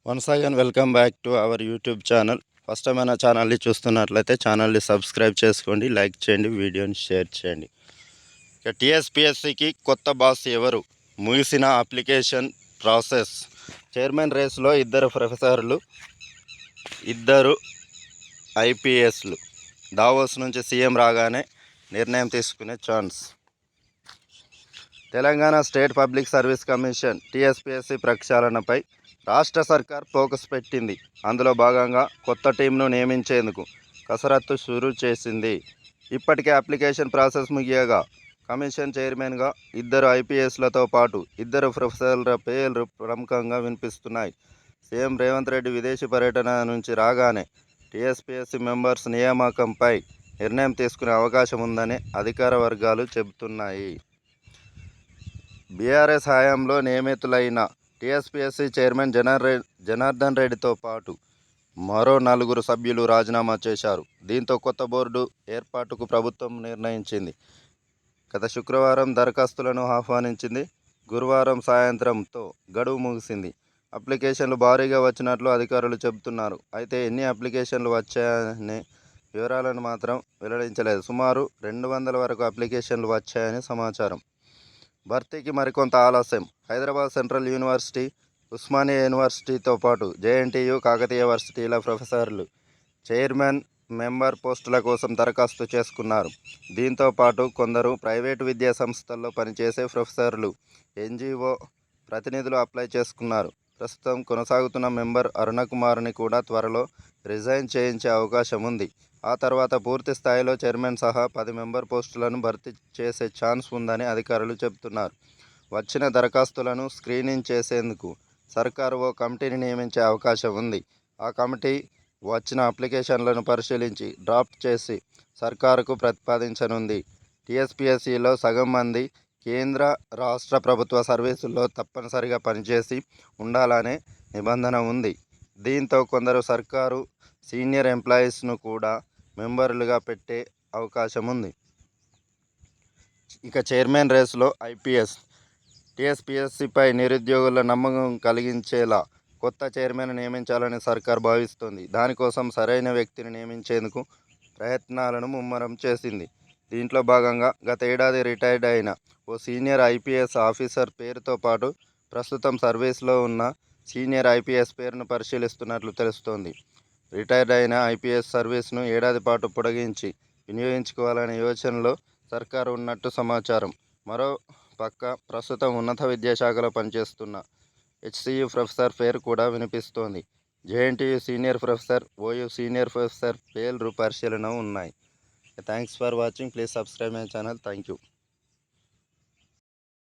Once again welcome back to our YouTube channel. First time మన ఛానల్ని చూస్తున్నట్లయితే ఛానల్ని సబ్స్క్రైబ్ చేసుకోండి, లైక్ చేయండి, వీడియోని షేర్ చేయండి. ఇక టీఎస్పీఎస్సికి కొత్త బాస్ ఎవరు? ముగిసిన అప్లికేషన్ ప్రాసెస్. చైర్మన్ రేసులో ఇద్దరు ప్రొఫెసర్లు, ఇద్దరు ఐపీఎస్లు. దావోస్ నుంచి సీఎం రాగానే నిర్ణయం తీసుకునే chance. Telangana state public service commission TSPSC ప్రక్షాళనపై రాష్ట్ర సర్కార్ ఫోకస్ పెట్టింది. అందులో భాగంగా కొత్త టీంను నియమించేందుకు కసరత్తు షురూ చేసింది. ఇప్పటికే అప్లికేషన్ ప్రాసెస్ ముగియగా కమిషన్ చైర్మన్గా ఇద్దరు ఐపీఎస్లతో పాటు ఇద్దరు ప్రొఫెసర్ల పేర్లు ప్రముఖంగా వినిపిస్తున్నాయి. సీఎం రేవంత్ రెడ్డి విదేశీ పర్యటన నుంచి రాగానే టీఎస్పీఎస్సీ మెంబర్స్ నియామకంపై నిర్ణయం తీసుకునే అవకాశం ఉందని అధికార వర్గాలు చెబుతున్నాయి. బీఆర్ఎస్ హయాంలో నియమితులైన టీఎస్పీఎస్సీ చైర్మన్ జనార్దన్ రెడ్డితో పాటు మరో 4 సభ్యులు రాజీనామా చేశారు. దీంతో కొత్త బోర్డు ఏర్పాటుకు ప్రభుత్వం నిర్ణయించింది. గత శుక్రవారం దరఖాస్తులను ఆహ్వానించింది. గురువారం సాయంత్రంతో గడువు ముగిసింది. అప్లికేషన్లు భారీగా వచ్చినట్లు అధికారులు చెబుతున్నారు. అయితే ఎన్ని అప్లికేషన్లు వచ్చాయనే వివరాలను మాత్రం వెల్లడించలేదు. సుమారు 200 వరకు అప్లికేషన్లు వచ్చాయని సమాచారం. భర్తీకి మరికొంత ఆలస్యం. హైదరాబాద్ సెంట్రల్ యూనివర్సిటీ, ఉస్మానియా యూనివర్సిటీతో పాటు జేఎన్టీయు, కాకతీయ వర్సిటీల ప్రొఫెసర్లు చైర్మన్, మెంబర్ పోస్టుల కోసం దరఖాస్తు చేసుకున్నారు. దీంతో పాటు కొందరు ప్రైవేటు విద్యా సంస్థల్లో పనిచేసే ప్రొఫెసర్లు, ఎన్జీఓ ప్రతినిధులు అప్లై చేసుకున్నారు. ప్రస్తుతం కొనసాగుతున్న మెంబర్ అరుణకుమార్ని కూడా త్వరలో రిజైన్ చేయించే అవకాశం ఉంది. ఆ తర్వాత పూర్తి స్థాయిలో చైర్మన్ సహా 10 మెంబర్ పోస్టులను భర్తీ చేసే ఛాన్స్ ఉందని అధికారులు చెబుతున్నారు. వచ్చిన దరఖాస్తులను స్క్రీనింగ్ చేసేందుకు సర్కారు ఓ కమిటీని నియమించే అవకాశం ఉంది. ఆ కమిటీ వచ్చిన అప్లికేషన్లను పరిశీలించి డ్రాఫ్ట్ చేసి సర్కారుకు ప్రతిపాదించనుంది. టీఎస్పీఎస్సీలో సగం మంది కేంద్ర, రాష్ట్ర ప్రభుత్వ సర్వీసుల్లో తప్పనిసరిగా పనిచేసి ఉండాలనే నిబంధన ఉంది. దీంతో కొందరు సర్కారు సీనియర్ ఎంప్లాయీస్ను కూడా మెంబర్లుగా పెట్టే అవకాశం ఉంది. ఇక చైర్మన్ రేసులో ఐపీఎస్. టీఎస్పీఎస్సీపై నిరుద్యోగుల నమ్మకం కలిగించేలా కొత్త చైర్మన్ నియమించాలని సర్కార్ భావిస్తోంది. దానికోసం సరైన వ్యక్తిని నియమించేందుకు ప్రయత్నాలను ముమ్మరం చేసింది. దీంట్లో భాగంగా గత ఏడాది రిటైర్డ్ అయిన ఓ సీనియర్ ఐపీఎస్ ఆఫీసర్ పేరుతో పాటు ప్రస్తుతం సర్వీస్లో ఉన్న సీనియర్ ఐపీఎస్ పేరును పరిశీలిస్తున్నట్లు తెలుస్తోంది. రిటైర్డ్ అయిన ఐపీఎస్ సర్వీస్ను ఏడాది పాటు పొడిగించి వినియోగించుకోవాలనే యోచనలో సర్కారు ఉన్నట్టు సమాచారం. మరో పక్క ప్రస్తుతం ఉన్నత విద్యాశాఖలో పనిచేస్తున్న హెచ్సీయూ ప్రొఫెసర్ పేరు కూడా వినిపిస్తోంది. JNTU senior professor, OU senior professor పేర్లు పరిశీలన ఉన్నాయి. Thanks for watching. Please subscribe my channel. Thank you.